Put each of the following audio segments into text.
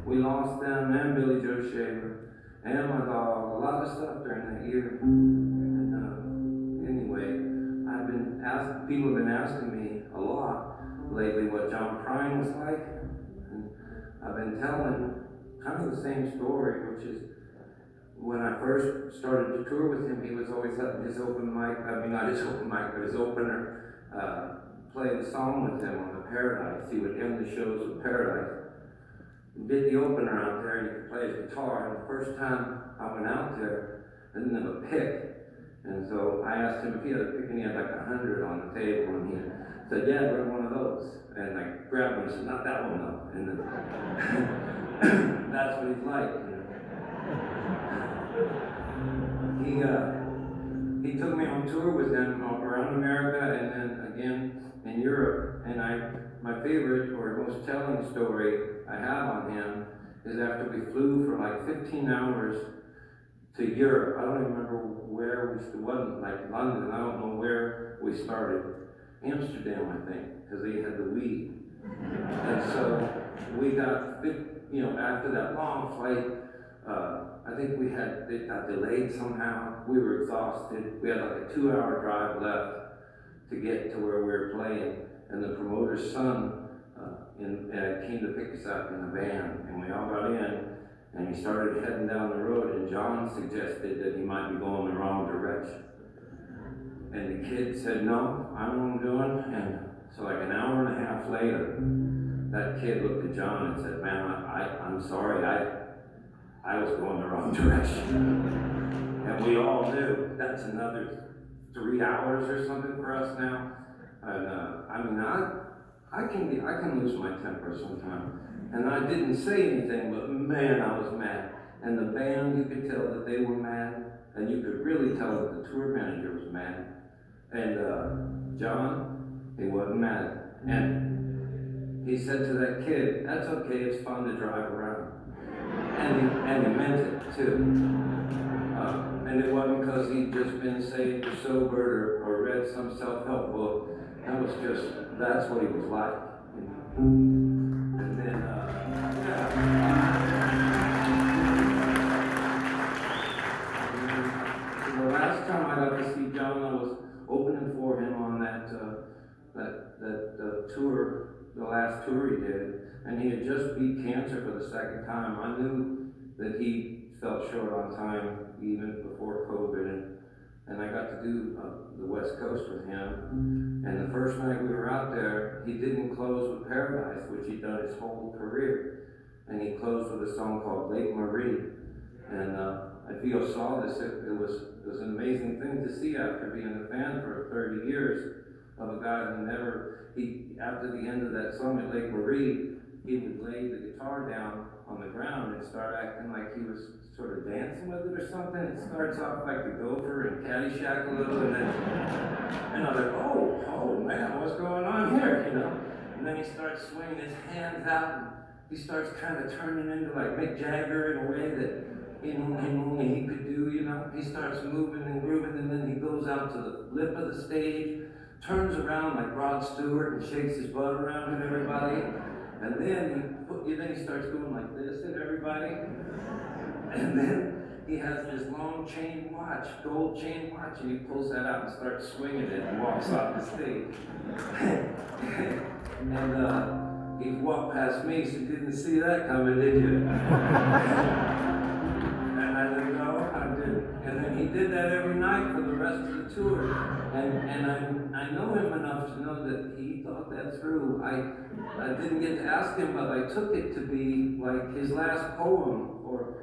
we lost them and Billy Joe Shaver and my dog, a lot of stuff during that year. And anyway, people have been asking me a lot lately what John Prine was like. And I've been telling kind of the same story, which is when I first started to tour with him, he was always having his open mic, not his open mic, but his opener, play the song with him on the Paradise. He would end the shows with Paradise. He did the opener out there and he could play his guitar. And the first time I went out there, I didn't have a pick. And so I asked him if he had a pick, and he had like 100 on the table. And he said, "Yeah, bring one of those." And I grabbed one and said, "Not that one though." And then that's what he's like, you know. He took me on tour with him around America and then again in Europe. And my favorite or most telling story I have on him is after we flew for like 15 hours to Europe. I don't even remember where it wasn't like London. I don't know where we started. Amsterdam, I think, because they had the weed. And so we got, after that long flight, I think it got delayed somehow. We were exhausted. We had like a 2-hour drive left to get to where we were playing. And the promoter's son came to pick us up in a van. And we all got in, and he started heading down the road, and John suggested that he might be going the wrong direction. And the kid said, "No, I know what I'm doing." And so like an hour and a half later, that kid looked at John and said, "Man, I'm sorry, I was going the wrong direction." And we all knew that's another 3 hours or something for us now. And I can lose my temper sometimes. And I didn't say anything, but man, I was mad. And the band, you could tell that they were mad, and you could really tell that the tour manager was mad. And John, he wasn't mad. And he said to that kid, "That's okay, it's fun to drive around." And he meant it too. And it wasn't because he'd just been saved or sobered or read some self-help book. That's what he was like. And then, the last time I got to see John, I was opening for him on that tour, the last tour he did, and he had just beat cancer for the second time. I knew that he fell short on time even before COVID, and I got to do the West Coast with him. And the first night we were out there, he didn't close with Paradise, which he'd done his whole career, and he closed with a song called Lake Marie. And if you all saw this, it was an amazing thing to see after being a fan for 30 years of a guy who after the end of that song at Lake Marie, he would lay the guitar down on the ground and start acting like he was sort of dancing with it or something. It starts off like the Gopher and Caddyshack a little, and I was like, oh man, what's going on here, And then he starts swinging his hands out, and he starts kind of turning into like Mick Jagger in a way that only he could do, He starts moving and grooving, and then he goes out to the lip of the stage, turns around like Rod Stewart and shakes his butt around at everybody, and then he starts going like this at everybody, and then he has this long chain watch, gold chain watch, and he pulls that out and starts swinging it and walks off the stage. And he walked past me, so you didn't see that coming, did you? And I said, "No, I didn't." And then he did that every night for the rest of the tour. And I know him enough to know that he thought that through. I didn't get to ask him, but I took it to be like his last poem, or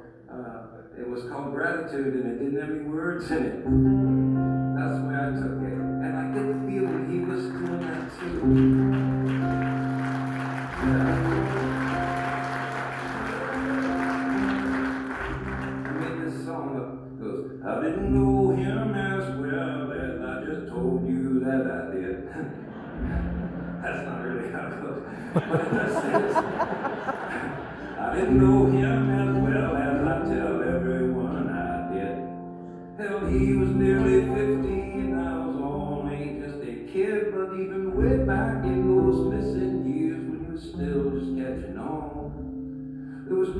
it was called Gratitude, and it didn't have any words in it. That's the way I took it. And I get the feeling he was doing that too. Yeah. I didn't know him as well as I just told you that I did. That's not really how it goes, but it does say this. I didn't know him as well as I tell everyone I did. Hell, he was nearly 50 and I was only just a kid, but even way back in those missing years when he was still just catching on, there was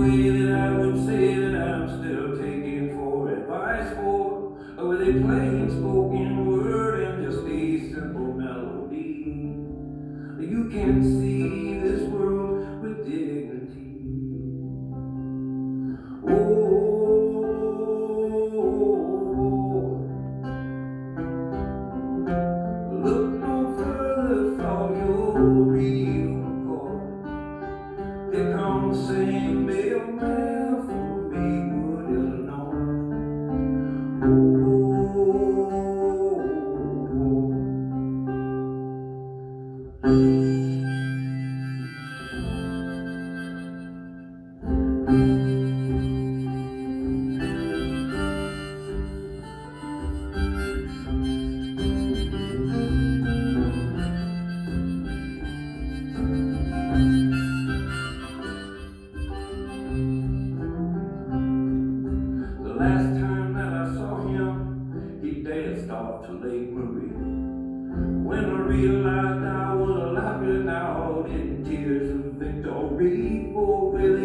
way that I would say that I'm still taking for advice for, with a plain spoken word and just a simple melody. You can see this world with dignity. Oh, look no further for your real McCoy. Here comes the same mailman from Maywood, Illinois. The last time that I saw him, he danced off to Lake Marie. When I realized I was laughing out in tears of victory, for with